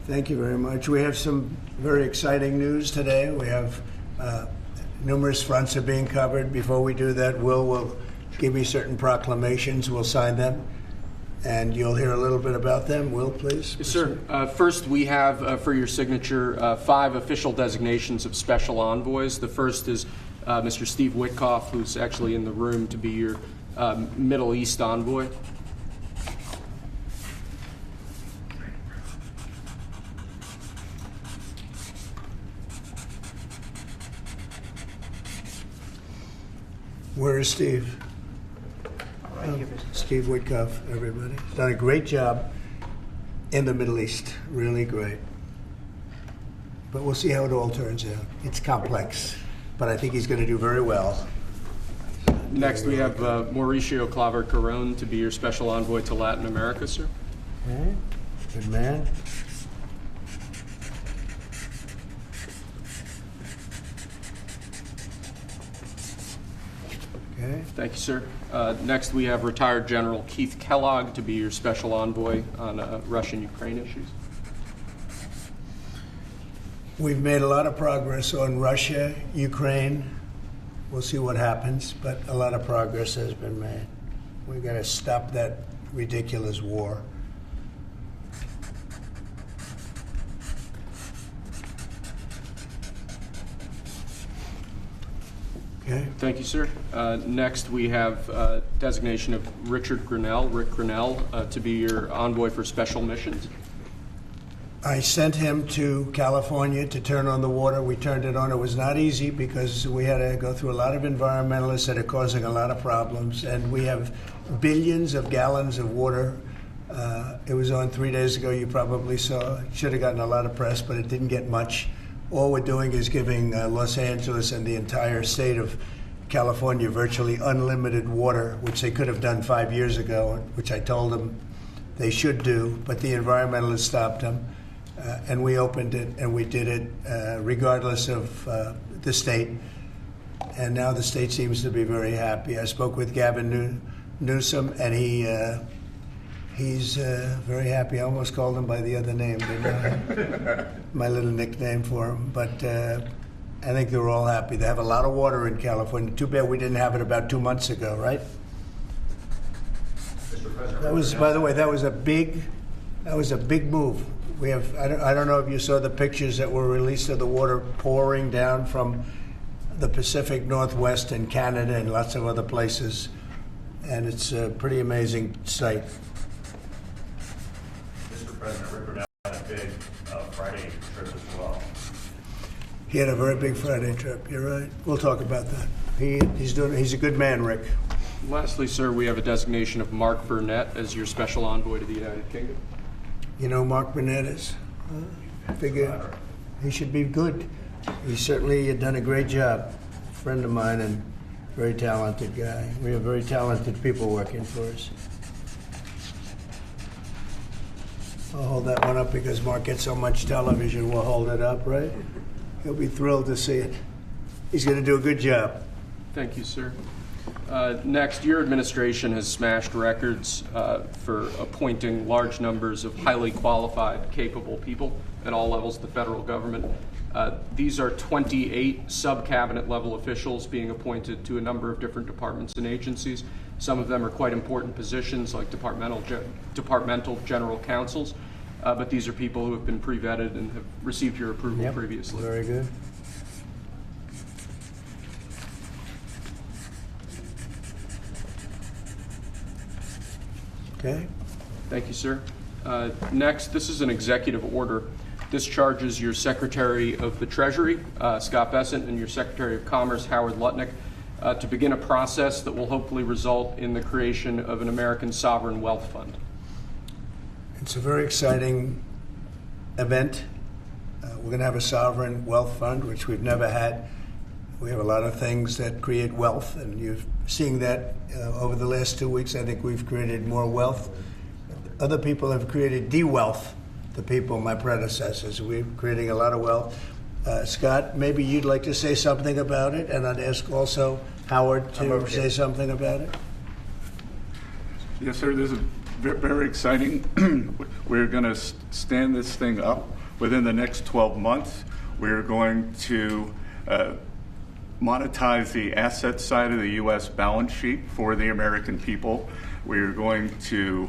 Thank you very much. We have some very exciting news today. We have numerous fronts are being covered. Before we do that, will give me certain proclamations. We'll sign them, and you'll hear a little bit about them. Will, please? Yes, sir. First, we have for your signature 5 official designations of special envoys. The first is Mr. Steve Witkoff, who's actually in the room, to be your Middle East envoy. Where is Steve? Steve Witkoff, everybody. He's done a great job in the Middle East. Really great. But we'll see how it all turns out. It's complex, but I think he's going to do very well. Next, we have Mauricio Claver-Carron to be your special envoy to Latin America, sir. Okay. Good man. Okay. Thank you, sir. Next, we have retired General Keith Kellogg to be your special envoy on Russian-Ukraine issues. We've made a lot of progress on Russia, Ukraine. We'll see what happens, but a lot of progress has been made. We've got to stop that ridiculous war. Okay. Thank you, sir. Next, we have designation of Rick Grinnell, to be your envoy for special missions. I sent him to California to turn on the water. We turned it on. It was not easy because we had to go through a lot of environmentalists that are causing a lot of problems, and we have billions of gallons of water. It was on 3 days ago. You probably saw. It should have gotten a lot of press, but it didn't get much. All we're doing is giving Los Angeles and the entire state of California virtually unlimited water, which they could have done 5 years ago, which I told them they should do, but the environmentalists stopped them. And we opened it, and we did it regardless of the state. And now the state seems to be very happy. I spoke with Gavin Newsom, and he's very happy. I almost called him by the other name, didn't I? My little nickname for him. But I think they're all happy. They have a lot of water in California. Too bad we didn't have it about 2 months ago, right? Mr. President, that was, by the way, that was a big move. We have, I don't know if you saw the pictures that were released of the water pouring down from the Pacific Northwest and Canada and lots of other places. And it's a pretty amazing sight. Mr. President, Rick Grinnell had a big Friday trip as well. He had a very big Friday trip. You're right. We'll talk about that. He's a good man, Rick. Lastly, sir, we have a designation of Mark Burnett as your special envoy to the United Kingdom. You know Mark Burnett is? I figure he should be good. He certainly had done a great job. A friend of mine and very talented guy. We have very talented people working for us. I'll hold that one up because Mark gets so much television. We'll hold it up, right? He'll be thrilled to see it. He's going to do a good job. Thank you, sir. Next, your administration has smashed records for appointing large numbers of highly qualified, capable people at all levels of the federal government. These are 28 sub-cabinet level officials being appointed to a number of different departments and agencies. Some of them are quite important positions like departmental general counsels, but these are people who have been pre-vetted and have received your approval previously. Very good. Okay. Thank you, sir. Next, this is an executive order. This charges your Secretary of the Treasury, Scott Bessent, and your Secretary of Commerce, Howard Lutnick, to begin a process that will hopefully result in the creation of an American sovereign wealth fund. It's a very exciting event. We're going to have a sovereign wealth fund, which we've never had. We have a lot of things that create wealth, and you're seeing that over the last 2 weeks. I think we've created more wealth. Other people have created de-wealth, the people, my predecessors. We're creating a lot of wealth. Scott, maybe you'd like to say something about it, and I'd ask also Howard to say something about it. Yes, sir. There's very exciting. We're going to stand this thing up within the next 12 months. We're going to monetize the asset side of the U.S. balance sheet for the American people. We're going to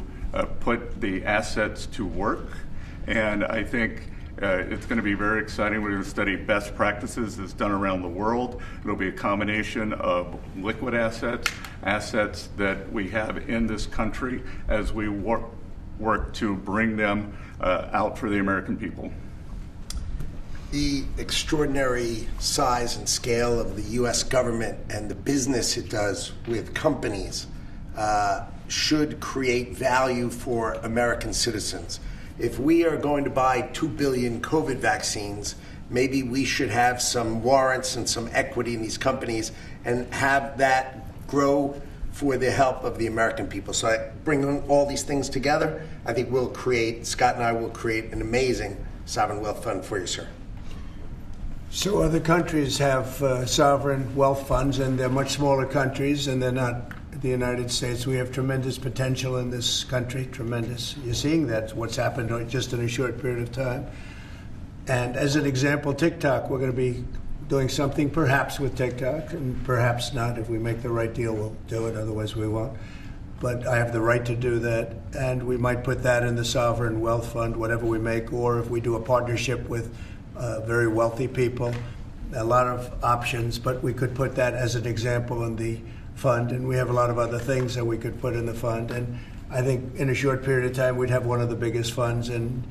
put the assets to work, and I think it's going to be very exciting. We're going to study best practices that's done around the world. It'll be a combination of liquid assets, assets that we have in this country as we work to bring them out for the American people. The extraordinary size and scale of the U.S. government and the business it does with companies should create value for American citizens. If we are going to buy 2 billion COVID vaccines, maybe we should have some warrants and some equity in these companies and have that grow for the help of the American people. So I bring all these things together. I think Scott and I will create an amazing sovereign wealth fund for you, sir. So other countries have sovereign wealth funds, and they're much smaller countries, and they're not the United States. We have tremendous potential in this country, tremendous. You're seeing that, what's happened just in a short period of time. And as an example, TikTok, we're going to be doing something perhaps with TikTok, and perhaps not. If we make the right deal, we'll do it, otherwise we won't. But I have the right to do that, and we might put that in the sovereign wealth fund, whatever we make, or if we do a partnership with very wealthy people, a lot of options, but we could put that as an example in the fund, and we have a lot of other things that we could put in the fund. And I think in a short period of time we'd have one of the biggest funds, and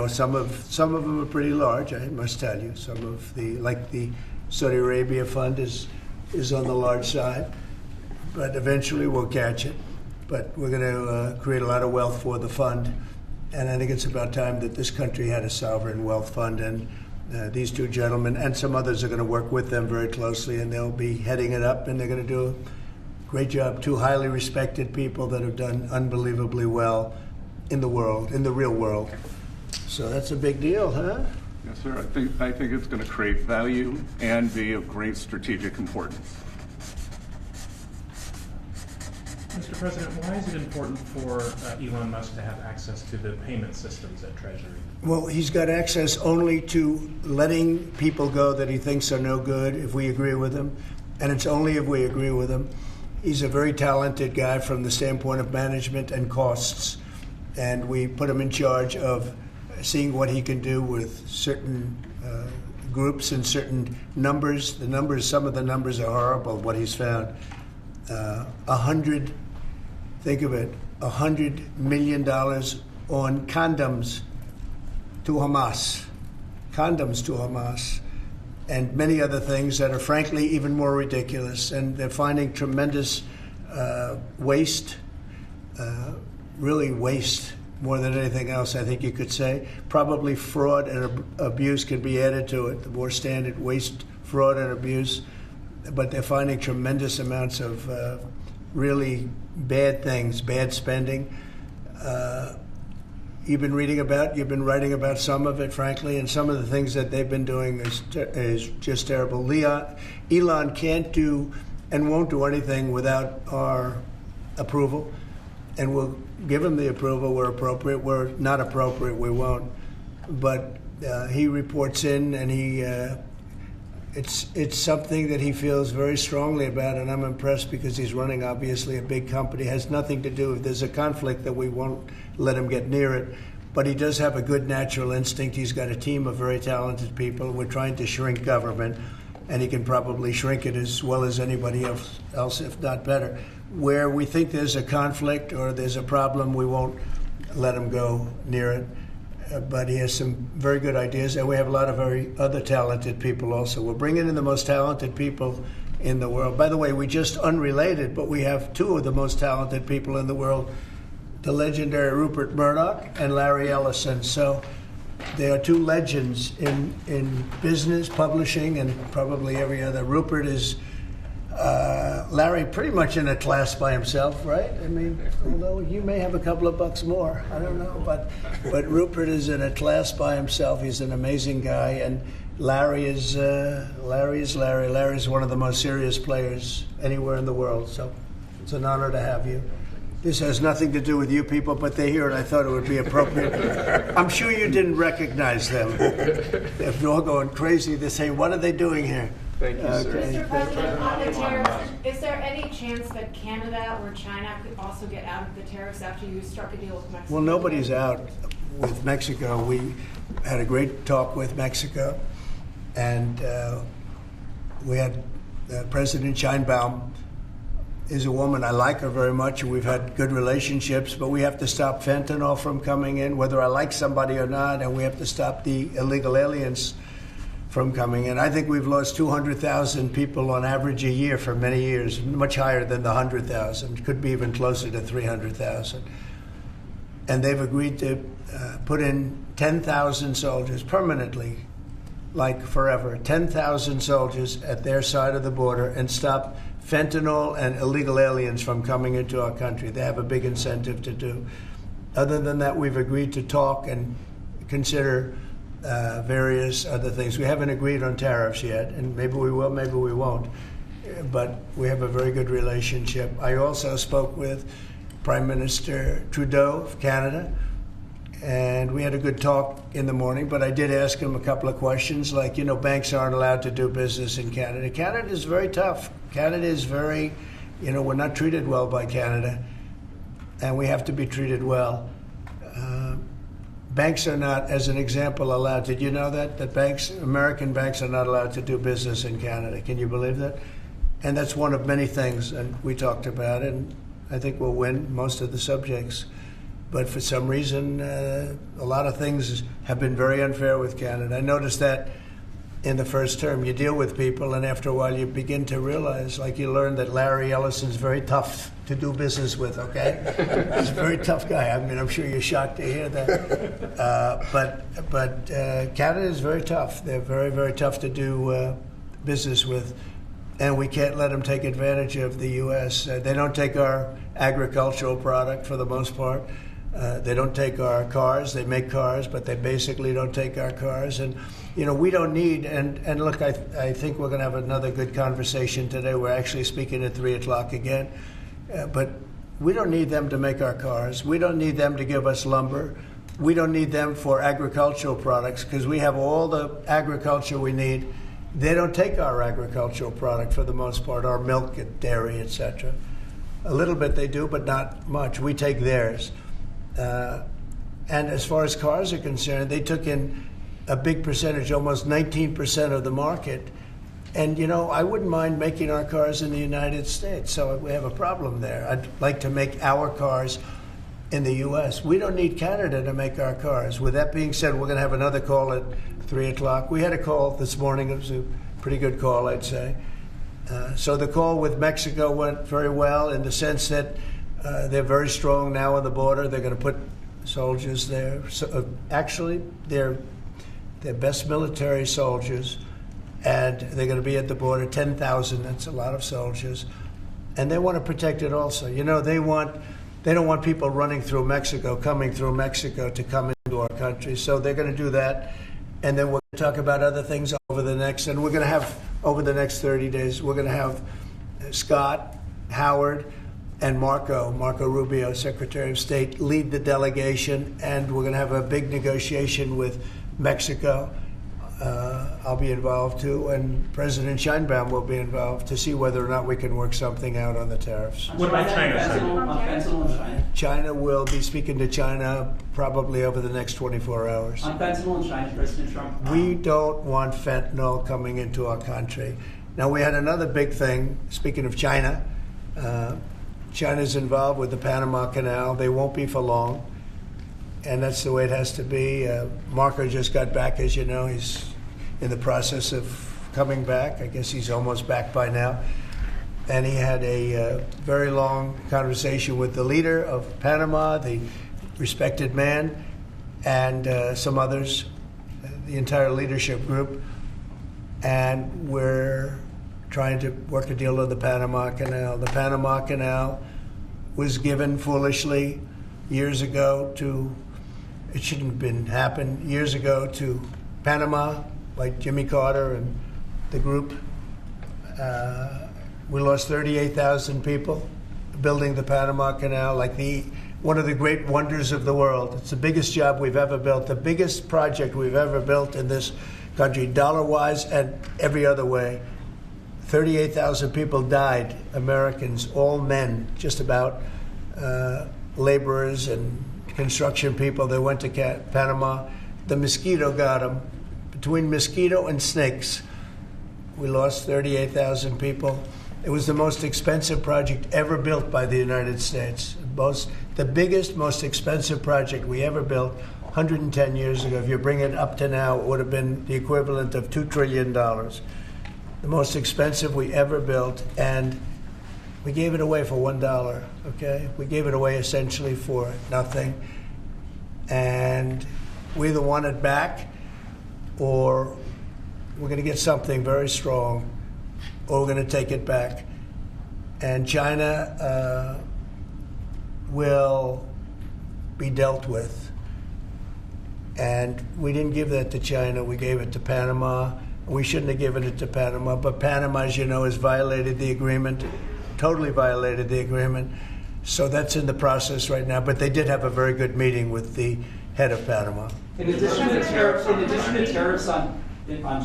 some of them are pretty large, I must tell you. Some of the Saudi Arabia fund is on the large side, but eventually we'll catch it. But we're going to create a lot of wealth for the fund, and I think it's about time that this country had a sovereign wealth fund. And these two gentlemen and some others are going to work with them very closely, and they'll be heading it up, and they're going to do a great job. Two highly respected people that have done unbelievably well in the world, in the real world. So that's a big deal, huh? Yes, sir. I think it's going to create value and be of great strategic importance. Mr. President, why is it important for Elon Musk to have access to the payment systems at Treasury? Well, he's got access only to letting people go that he thinks are no good if we agree with him, and it's only if we agree with him. He's a very talented guy from the standpoint of management and costs, and we put him in charge of seeing what he can do with certain groups and certain numbers. Some of the numbers are horrible, what he's found. $100 million on condoms to Hamas, and many other things that are frankly even more ridiculous. And they're finding tremendous waste, really waste more than anything else, I think you could say. Probably fraud and abuse can be added to it, the more standard waste, fraud, and abuse. But they're finding tremendous amounts of really bad things, bad spending. You've been writing about some of it, frankly, and some of the things that they've been doing is just terrible. Elon can't do and won't do anything without our approval, and we'll give him the approval where appropriate. Where not appropriate, we won't. But he reports in, and it's something that he feels very strongly about, and I'm impressed because he's running, obviously, a big company. It has nothing to do if there's a conflict that we won't let him get near it. But he does have a good natural instinct. He's got a team of very talented people. We're trying to shrink government, and he can probably shrink it as well as anybody else, if not better. Where we think there's a conflict or there's a problem, we won't let him go near it. But he has some very good ideas, and we have a lot of very other talented people also. We're bringing in the most talented people in the world. By the way, we just unrelated, but we have two of the most talented people in the world, the legendary Rupert Murdoch and Larry Ellison. So they are two legends in business, publishing, and probably every other. Rupert is Larry pretty much in a class by himself, right? I mean, although you may have a couple of bucks more, I don't know, but Rupert is in a class by himself. He's an amazing guy, and Larry is Larry. Larry's one of the most serious players anywhere in the world. So it's an honor to have you. This has nothing to do with you people, but they're here and I thought it would be appropriate. I'm sure you didn't recognize them. They're all going crazy. They say, what are they doing here? Thank you, sir. Mr. President, on the tariffs, is there any chance that Canada or China could also get out of the tariffs after you struck a deal with Mexico? Well, nobody's out with Mexico. We had a great talk with Mexico, and we had President Sheinbaum is a woman. I like her very much, and we've had good relationships, but we have to stop fentanyl from coming in, whether I like somebody or not, and we have to stop the illegal aliens from coming in. I think we've lost 200,000 people on average a year for many years, much higher than the 100,000, could be even closer to 300,000. And they've agreed to put in 10,000 soldiers permanently, like forever, 10,000 soldiers at their side of the border and stop fentanyl and illegal aliens from coming into our country. They have a big incentive to do. Other than that, we've agreed to talk and consider various other things. We haven't agreed on tariffs yet, and maybe we will, maybe we won't. But we have a very good relationship. I also spoke with Prime Minister Trudeau of Canada, and we had a good talk in the morning, but I did ask him a couple of questions, like, banks aren't allowed to do business in Canada. Canada is very tough. Canada is very, we're not treated well by Canada, and we have to be treated well. Banks are not, as an example, allowed. Did you know that American banks are not allowed to do business in Canada? Can you believe that? And that's one of many things, and we talked about it, and I think we'll win most of the subjects. But for some reason, a lot of things have been very unfair with Canada. I noticed that in the first term. You deal with people, and after a while you begin to realize, like you learn that Larry Ellison's very tough to do business with, okay? He's a very tough guy. I mean, I'm sure you're shocked to hear that. But Canada is very tough. They're very, very tough to do business with. And we can't let them take advantage of the U.S. They don't take our agricultural product for the most part. They don't take our cars. They make cars, but they basically don't take our cars. And, we don't need, and look, I think we're going to have another good conversation today. We're actually speaking at 3 o'clock again. But we don't need them to make our cars. We don't need them to give us lumber. We don't need them for agricultural products because we have all the agriculture we need. They don't take our agricultural product for the most part, our milk, dairy, etc. A little bit they do, but not much. We take theirs. And as far as cars are concerned, they took in a big percentage, almost 19% of the market. And, I wouldn't mind making our cars in the United States, so we have a problem there. I'd like to make our cars in the U.S. We don't need Canada to make our cars. With that being said, we're going to have another call at 3 o'clock. We had a call this morning. It was a pretty good call, I'd say. So the call with Mexico went very well in the sense that they're very strong now on the border. They're going to put soldiers there. So, actually, they're best military soldiers, and they're going to be at the border, 10,000. That's a lot of soldiers. And they want to protect it also. They don't want people running through Mexico, coming through Mexico to come into our country. So they're going to do that. And then we're going to talk about other things over the next 30 days, we're going to have Scott, Howard, and Marco Rubio, Secretary of State, lead the delegation, and we're going to have a big negotiation with Mexico. I'll be involved too, and President Sheinbaum will be involved to see whether or not we can work something out on the tariffs. What about China, sir? China will be speaking to China probably over the next 24 hours. On fentanyl in China, President Trump. We don't want fentanyl coming into our country. Now, we had another big thing, speaking of China. China's involved with the Panama Canal. They won't be for long, and that's the way it has to be. Marco just got back, as you know. He's in the process of coming back. I guess he's almost back by now. And he had a very long conversation with the leader of Panama, the respected man, and some others, the entire leadership group. And we're trying to work a deal on the Panama Canal. The Panama Canal was given foolishly years ago it shouldn't have been happened, years ago to Panama, like Jimmy Carter and the group. We lost 38,000 people building the Panama Canal, like one of the great wonders of the world. It's the biggest job we've ever built, the biggest project we've ever built in this country, dollar-wise and every other way. 38,000 people died, Americans, all men, just about, laborers and construction people. They went to Panama. The mosquito got them. Between mosquito and snakes, we lost 38,000 people. It was the most expensive project ever built by the United States. The biggest, most expensive project we ever built 110 years ago. If you bring it up to now, it would have been the equivalent of $2 trillion. The most expensive we ever built, and we gave it away for $1, okay? We gave it away essentially for nothing. And we either want it back, or we're going to get something very strong, or we're going to take it back. And China will be dealt with. And we didn't give that to China. We gave it to Panama. We shouldn't have given it to Panama. But Panama, as you know, has violated the agreement, totally violated the agreement. So that's in the process right now. But they did have a very good meeting with the head of Panama. In addition to tariffs on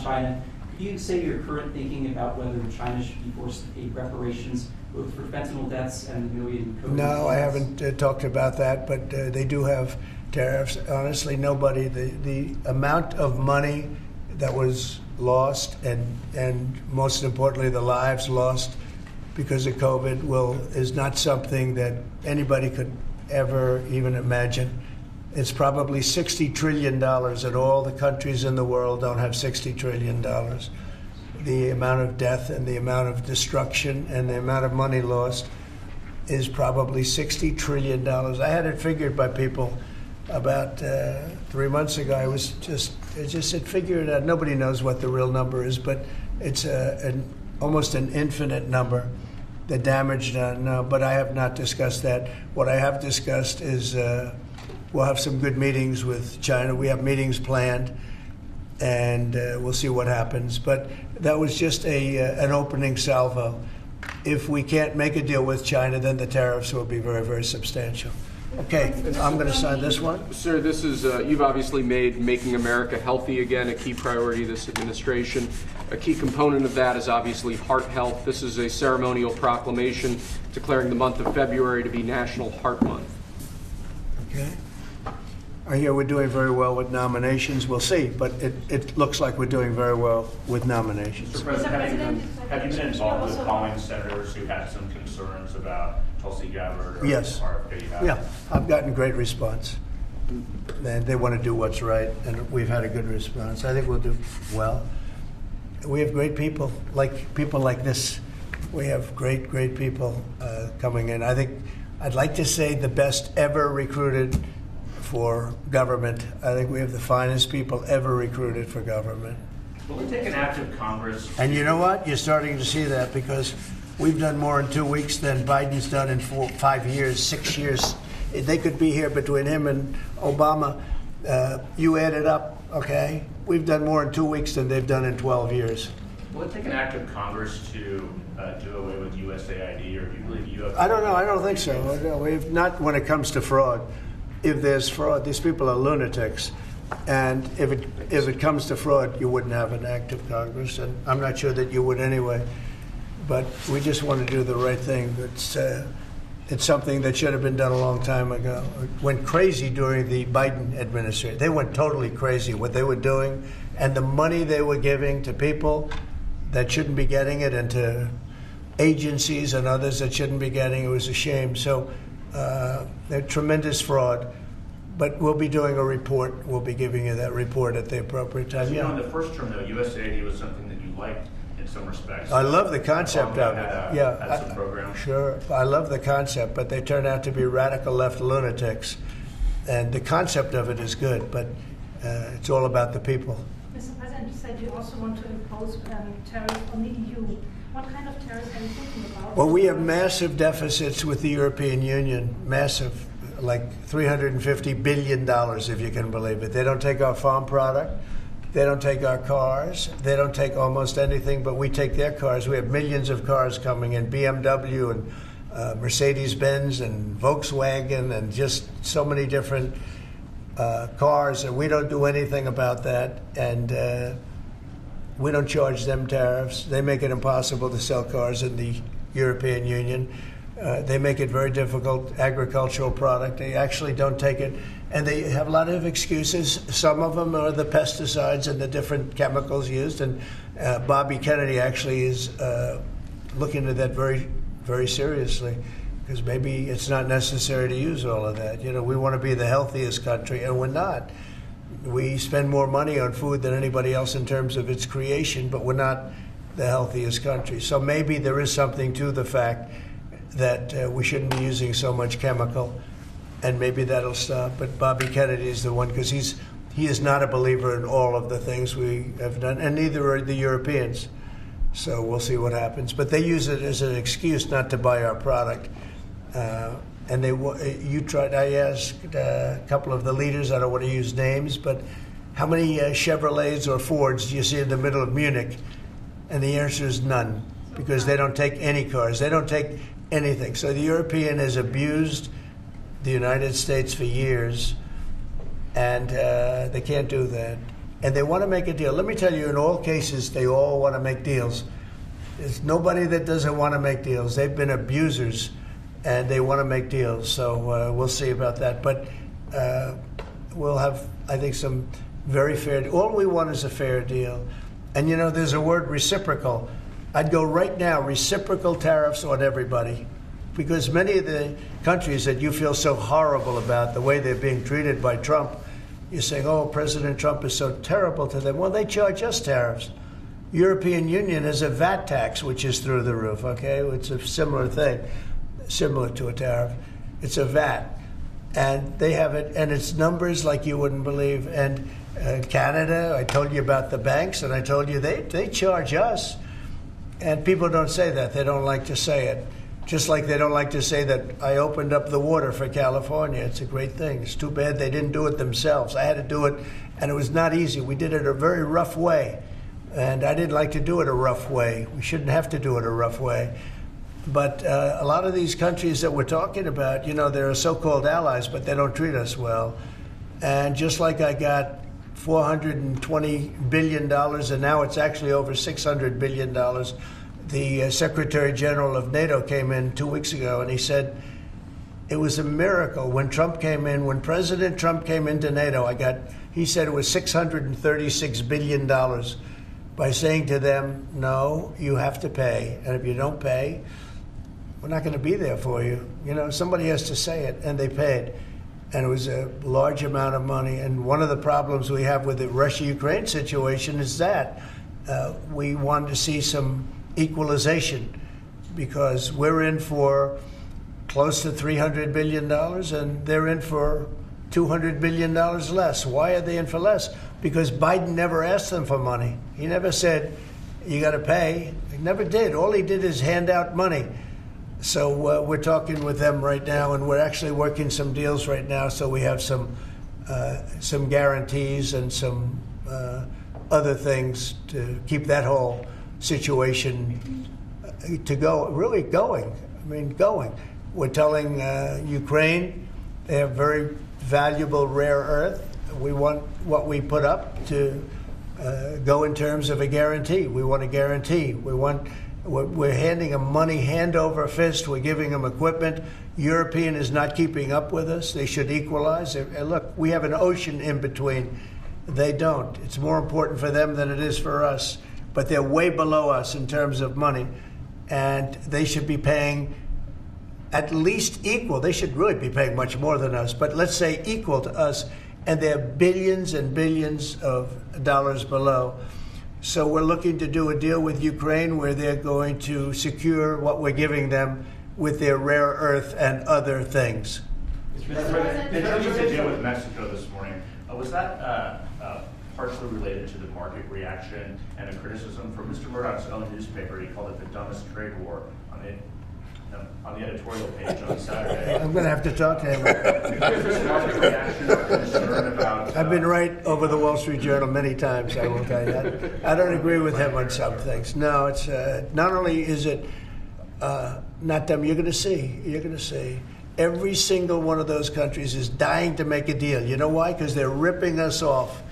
China, could you say your current thinking about whether China should be forced to pay reparations both for fentanyl deaths and the million COVID? No, I haven't talked about that, but they do have tariffs. Honestly, nobody, the amount of money that was lost and most importantly the lives lost because of COVID is not something that anybody could ever even imagine. It's probably $60 trillion, and all the countries in the world don't have $60 trillion. The amount of death and the amount of destruction and the amount of money lost is probably $60 trillion. I had it figured by people about 3 months ago. It just said, figure it out. Nobody knows what the real number is, but it's almost an infinite number. The damage done, no, but I have not discussed that. What I have discussed is we'll have some good meetings with China. We have meetings planned, and we'll see what happens. But that was just an opening salvo. If we can't make a deal with China, then the tariffs will be very, very substantial. Okay, I'm going to sign this one. Sir, this is, you've obviously made making America healthy again a key priority of this administration. A key component of that is obviously heart health. This is a ceremonial proclamation declaring the month of February to be National Heart Month. Okay. I hear we're doing very well with nominations. We'll see, but it looks like we're doing very well with nominations. Mr. President, have you been involved with calling senators who had some concerns about Tulsi Gabbard or Yes. RFK? Yeah, I've gotten great response. They want to do what's right, and we've had a good response. I think we'll do well. We have great people like this. We have great people coming in. I think I'd like to say the best ever recruited for government. I think we have the finest people ever recruited for government. Will it take an act of Congress? And you know what? You're starting to see that because we've done more in 2 weeks than Biden's done in 5 years, 6 years. They could be here between him and Obama. You add it up, okay? We've done more in 2 weeks than they've done in 12 years. Will it take an act of Congress to do away with USAID, or do you believe you have? I don't know. I don't think so. No, not when it comes to fraud. If there's fraud, these people are lunatics. And if it comes to fraud, you wouldn't have an act of Congress, and I'm not sure that you would anyway. But we just want to do the right thing. It's something that should have been done a long time ago. It went crazy during the Biden administration. They went totally crazy what they were doing, and the money they were giving to people that shouldn't be getting it, and to agencies and others that shouldn't be getting it. It was a shame. So they're tremendous fraud. But we'll be doing a report. We'll be giving you that report at the appropriate time. You know, in the first term, though, USAID was something that you liked in some respects. I love the concept of it. Had some programs. Sure. I love the concept, but they turn out to be radical left lunatics. And the concept of it is good, but it's all about the people. Mr. President, you said you also want to impose tariffs on the EU. What kind of tariffs are you thinking about? Well, we have massive deficits with the European Union, massive, like $350 billion, if you can believe it. They don't take our farm product. They don't take our cars. They don't take almost anything, but we take their cars. We have millions of cars coming in, BMW and Mercedes-Benz and Volkswagen and just so many different cars, and we don't do anything about that. And we don't charge them tariffs. They make it impossible to sell cars in the European Union. They make it very difficult, agricultural product. They actually don't take it. And they have a lot of excuses. Some of them are the pesticides and the different chemicals used. And Bobby Kennedy actually is looking at that very, very seriously, because maybe it's not necessary to use all of that. You know, we want to be the healthiest country, and we're not. We spend more money on food than anybody else in terms of its creation, but we're not the healthiest country. So maybe there is something to the fact that we shouldn't be using so much chemical, and maybe that'll stop. But Bobby Kennedy is the one, because he is not a believer in all of the things we have done, and neither are the Europeans. So we'll see what happens. But they use it as an excuse not to buy our product. And I asked a couple of the leaders, I don't want to use names, but how many Chevrolets or Fords do you see in the middle of Munich? And the answer is none, because they don't take any cars. They don't take anything. So the European has abused the United States for years, and they can't do that. And they want to make a deal. Let me tell you, in all cases, they all want to make deals. There's nobody that doesn't want to make deals. They've been abusers, and they want to make deals. So we'll see about that. But we'll have, I think, some very fair. All we want is a fair deal. And, you know, there's a word, reciprocal. I'd go right now, reciprocal tariffs on everybody. Because many of the countries that you feel so horrible about, the way they're being treated by Trump, you're saying, oh, President Trump is so terrible to them. Well, they charge us tariffs. European Union has a VAT tax, which is through the roof, okay? It's a similar thing, similar to a tariff. It's a VAT. And they have it, and it's numbers like you wouldn't believe. And Canada, I told you about the banks, and I told you they charge us. And people don't say that. They don't like to say it. Just like they don't like to say that I opened up the water for California. It's a great thing. It's too bad they didn't do it themselves. I had to do it, and it was not easy. We did it a very rough way, and I didn't like to do it a rough way. We shouldn't have to do it a rough way. But a lot of these countries that we're talking about, you know, they're so-called allies, but they don't treat us well. And just like I got $420 billion, and now it's actually over $600 billion, the Secretary General of NATO came in 2 weeks ago, and he said it was a miracle when Trump came in, when President Trump came into NATO. He said it was $636 billion by saying to them, no, you have to pay. And if you don't pay, we're not going to be there for you. You know, somebody has to say it, and they paid. And it was a large amount of money. And one of the problems we have with the Russia-Ukraine situation is that we wanted to see some equalization, because we're in for close to $300 billion and they're in for $200 billion less. Why are they in for less? Because Biden never asked them for money. He never said, you got to pay. He never did. All he did is hand out money. So we're talking with them right now, and we're actually working some deals right now, so we have some guarantees and some other things to keep that whole situation to go, really going. I mean, going. We're telling Ukraine they have very valuable rare earth. We want what we put up to go in terms of a guarantee. We want a guarantee. We're handing them money hand over fist. We're giving them equipment. European is not keeping up with us. They should equalize. Look, we have an ocean in between. They don't. It's more important for them than it is for us. But they're way below us in terms of money, and they should be paying at least equal. They should really be paying much more than us, but let's say equal to us, and they're billions and billions of dollars below. So we're looking to do a deal with Ukraine where they're going to secure what we're giving them with their rare earth and other things. Mr. President, in terms of the deal with Mexico this morning, was that partially related to the market reaction and a criticism from Mr. Murdoch's own newspaper? He called it the dumbest trade war on the editorial page on Saturday. I'm going to have to talk to him. Market reaction or concern about, I've been right over the Wall Street Journal many times, I will tell you that. I don't agree with him on some things. No, it's not only is it Not them. You're going to see. You're going to see. Every single one of those countries is dying to make a deal. You know why? Because they're ripping us off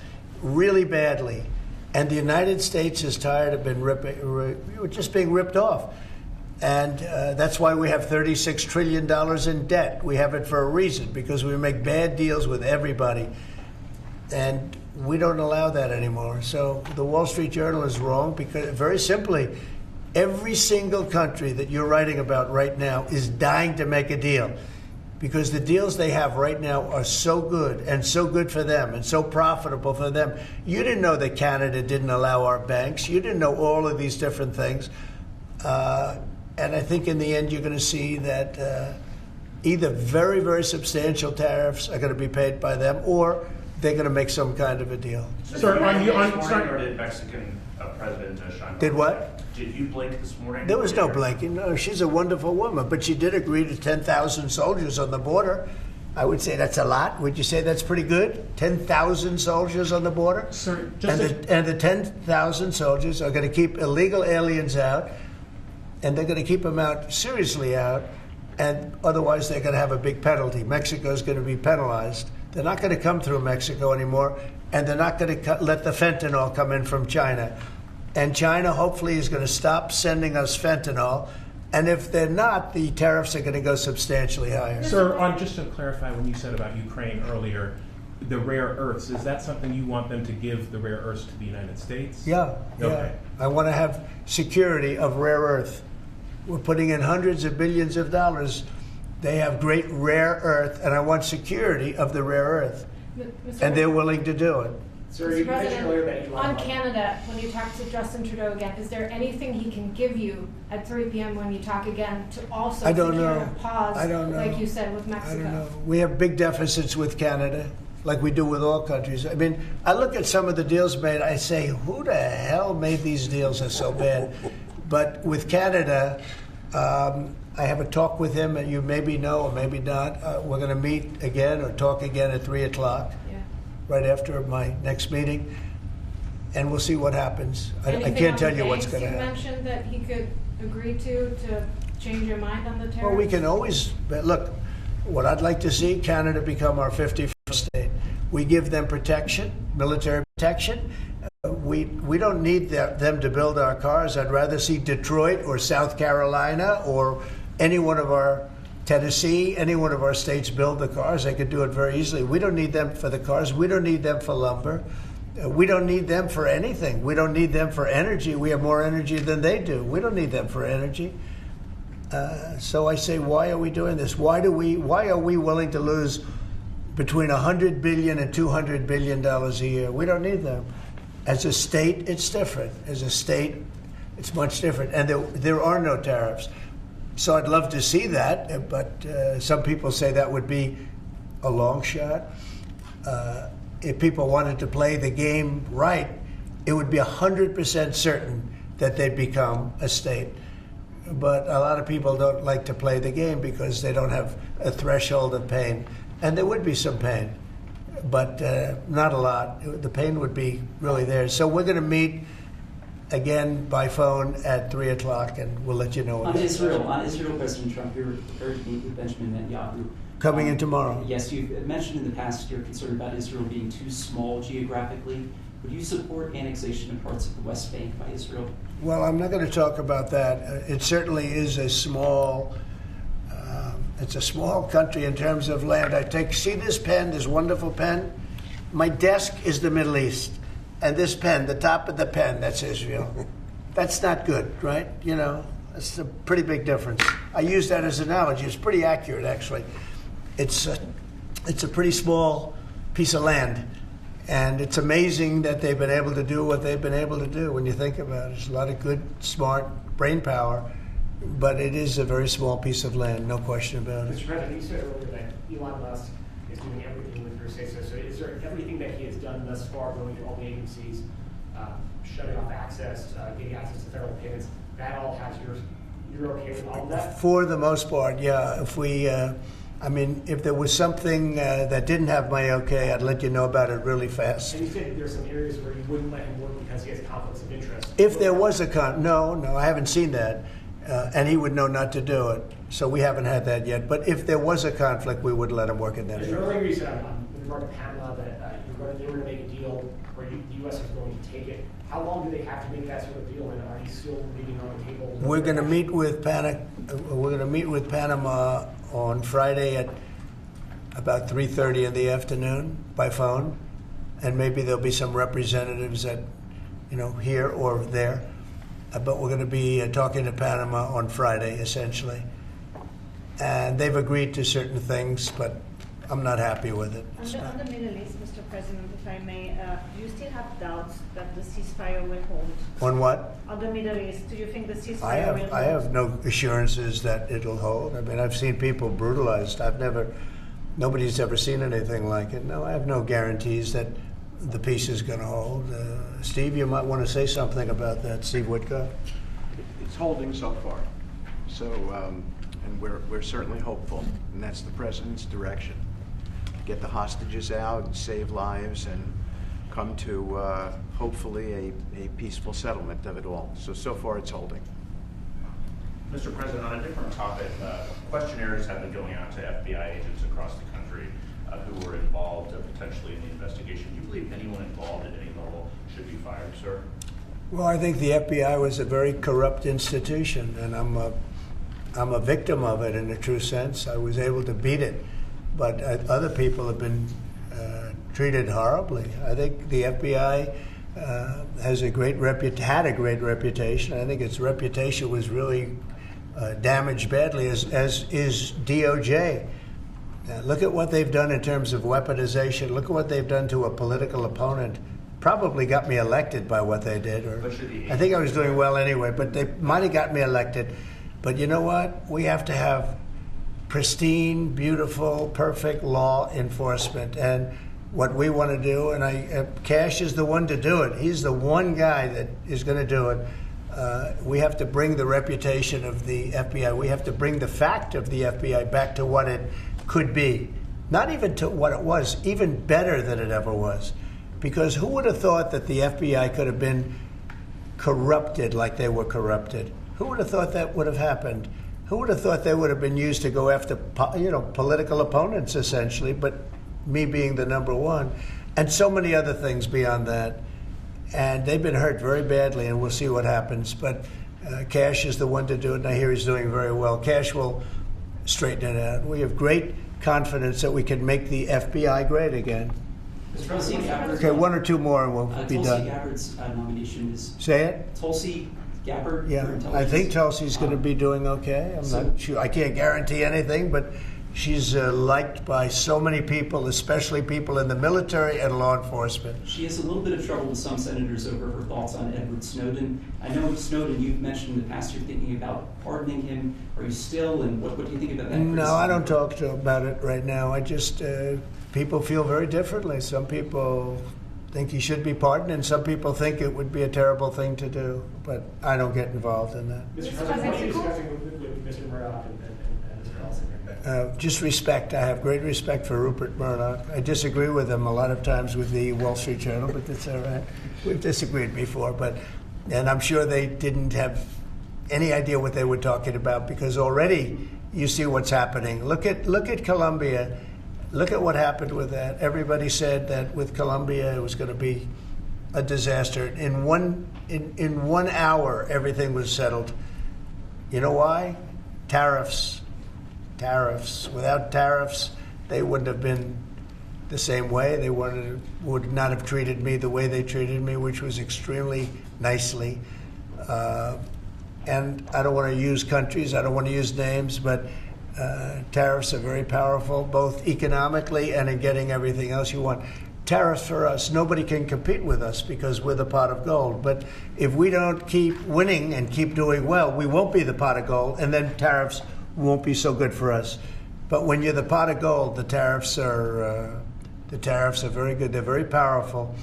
really badly. And the United States is tired of just being ripped off. And that's why we have $36 trillion in debt. We have it for a reason, because we make bad deals with everybody. And we don't allow that anymore. So the Wall Street Journal is wrong, because very simply, every single country that you're writing about right now is dying to make a deal, because the deals they have right now are so good, and so good for them, and so profitable for them. You didn't know that Canada didn't allow our banks. You didn't know all of these different things. And I think in the end, you're going to see that either very, very substantial tariffs are going to be paid by them, or they're going to make some kind of a deal. Sir, Or did Mexican President Sheinbaum? Did what? Did you blink this morning? There was no blinking. No, she's a wonderful woman, but she did agree to 10,000 soldiers on the border. I would say that's a lot. Would you say that's pretty good? 10,000 soldiers on the border? Sir, and the 10,000 soldiers are going to keep illegal aliens out, and they're going to keep them out, seriously out, and otherwise they're going to have a big penalty. Mexico is going to be penalized. They're not going to come through Mexico anymore, and they're not going to let the fentanyl come in from China. And China hopefully is going to stop sending us fentanyl. And if they're not, the tariffs are going to go substantially higher. Sir, just to clarify, when you said about Ukraine earlier, the rare earths, is that something you want them to give, the rare earths, to the United States? Yeah. Okay. I want to have security of rare earth. We're putting in hundreds of billions of dollars. They have great rare earth, and I want security of the rare earth. And they're willing to do it. Sir, Mr. you mentioned earlier that President, you on Canada, when you talk to Justin Trudeau again, is there anything he can give you at 3 p.m. when you talk again to also I don't secure know. a pause, I don't know. like you said with Mexico? I don't know. We have big deficits with Canada, like we do with all countries. I mean, I look at some of the deals made, I say, who the hell made these deals are so bad? But with Canada, I have a talk with him, and you maybe know or maybe not. We're going to meet again or talk again at 3 o'clock, right after my next meeting, and we'll see what happens. I can't tell you what's going to happen. You mentioned that he could agree to change your mind on the tariffs? Well, we can always, look, what I'd like to see, Canada become our 51st state. We give them protection, military protection. We don't need them to build our cars. I'd rather see Detroit or South Carolina or any one of our, Tennessee, any one of our states build the cars. They could do it very easily. We don't need them for the cars. We don't need them for lumber. We don't need them for anything. We don't need them for energy. We have more energy than they do. We don't need them for energy. So I say, why are we doing this? Why are we willing to lose between $100 billion and $200 billion a year? We don't need them. As a state, it's different. As a state, it's much different. And there are no tariffs. So I'd love to see that, but some people say that would be a long shot. If people wanted to play the game right, it would be 100% certain that they'd become a state. But a lot of people don't like to play the game because they don't have a threshold of pain. And there would be some pain, but not a lot. The pain would be really there. So we're going to meet again by phone at 3 o'clock, and we'll let you know. On Israel, President Trump, you're prepared to meet with Benjamin Netanyahu. Coming in tomorrow. Yes, you've mentioned in the past you're concerned about Israel being too small geographically. Would you support annexation of parts of the West Bank by Israel? Well, I'm not going to talk about that. It certainly is a small. It's a small country in terms of land. See this pen, this wonderful pen? My desk is the Middle East. And this pen, the top of the pen, that's Israel. That's not good, right? You know, that's a pretty big difference. I use that as an analogy. It's pretty accurate, actually. It's a pretty small piece of land. And it's amazing that they've been able to do what they've been able to do when you think about it. There's a lot of good, smart brain power. But it is a very small piece of land, no question about it. Mr. President, you said earlier that Elon Musk is doing everything with your say-so. So is there everything that he has done thus far, going to all the agencies, shutting off access, getting access to federal payments, that all has you're okay with all of that? For the most part, yeah. If we, if there was something that didn't have my okay, I'd let you know about it really fast. And you said there's some areas where you wouldn't let him work because he has conflicts of interest. If there was no, I haven't seen that. and he would know not to do it. So we haven't had that yet. But if there was a conflict, we would let him work in that area. Earlier you said with regard to Panama that they were going to make a deal where the U.S. is going to take it. How long do they have to make that sort of deal, and are you still leaving on the table? We're going to meet with Panama on Friday at about 3:30 in the afternoon by phone, and maybe there'll be some representatives at, here or there. But we're going to be talking to Panama on Friday, essentially. And they've agreed to certain things, but I'm not happy with it. On the Middle East, Mr. President, if I may, do you still have doubts that the ceasefire will hold? On what? On the Middle East, do you think the ceasefire will hold? I have no assurances that it'll hold. I mean, I've seen people brutalized. Nobody's ever seen anything like it. No, I have no guarantees that the peace is going to hold. Steve, you might want to say something about that. Steve Woodcock. It's holding so far. So, and we're certainly hopeful, and that's the president's direction. Get the hostages out and save lives and come to hopefully a peaceful settlement of it all. So far it's holding. Mr. President, on a different topic, questionnaires have been going out to FBI agents across the country who were involved potentially in the investigation. Do you believe anyone involved at any level should be fired, sir? Well, I think the FBI was a very corrupt institution, and I'm a victim of it in a true sense. I was able to beat it, but other people have been treated horribly. I think the FBI had a great reputation. I think its reputation was really damaged badly, as is DOJ. Look at what they've done in terms of weaponization. Look at what they've done to a political opponent. Probably got me elected by what they did. Or I think I was doing well anyway, but they might have got me elected. But you know what? We have to have pristine, beautiful, perfect law enforcement. And what we want to do, and Cash is the one to do it. He's the one guy that is going to do it. We have to bring the reputation of the FBI. We have to bring the fact of the FBI back to what it could be. Not even to what it was, even better than it ever was. Because who would have thought that the FBI could have been corrupted like they were corrupted? Who would have thought that would have happened? Who would have thought they would have been used to go after, political opponents, essentially, but me being the number one, and so many other things beyond that. And they've been hurt very badly, and we'll see what happens. But Cash is the one to do it, and I hear he's doing very well. Cash will straighten it out. We have great confidence that we can make the FBI great again. Okay, one or two more and we'll be done. Tulsi Gabbard's nomination is... Say it? Tulsi Gabbard. Yeah, I think Tulsi's going to be doing okay. I'm not sure. I can't guarantee anything, but she's liked by so many people, especially people in the military and law enforcement. She has a little bit of trouble with some senators over her thoughts on Edward Snowden. I know Snowden, you've mentioned in the past you're thinking about pardoning him. Are you still, and what do you think about that? No, I don't talk about it right now. I just, people feel very differently. Some people think he should be pardoned, and some people think it would be a terrible thing to do. But I don't get involved in that. Mr. President, what are you discussing with Mr. Murdoch and Mr. Ellison? Just respect. I have great respect for Rupert Murdoch. I disagree with him a lot of times with the Wall Street Journal, but that's all right. We've disagreed before, and I'm sure they didn't have any idea what they were talking about, because already you see what's happening. Look at Colombia. Look at what happened with that. Everybody said that with Colombia it was going to be a disaster. In 1 hour, everything was settled. You know why? Tariffs. Without tariffs, they wouldn't have been the same way. They would not have treated me the way they treated me, which was extremely nicely. And I don't want to use countries, I don't want to use names, but tariffs are very powerful, both economically and in getting everything else you want. Tariffs for us, nobody can compete with us because we're the pot of gold. But if we don't keep winning and keep doing well, we won't be the pot of gold, and then tariffs won't be so good for us. But when you're the pot of gold, the tariffs are very good. They're very powerful,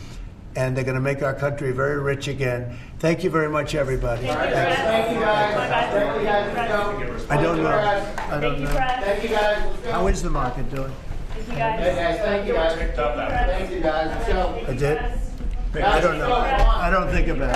and they're going to make our country very rich again. Thank you very much, everybody. Thank you, guys. I don't know. Thank you, guys. How is the market doing? Thank you, guys. Thank you, guys. Thank you, guys. I did? I don't know. I don't think about it.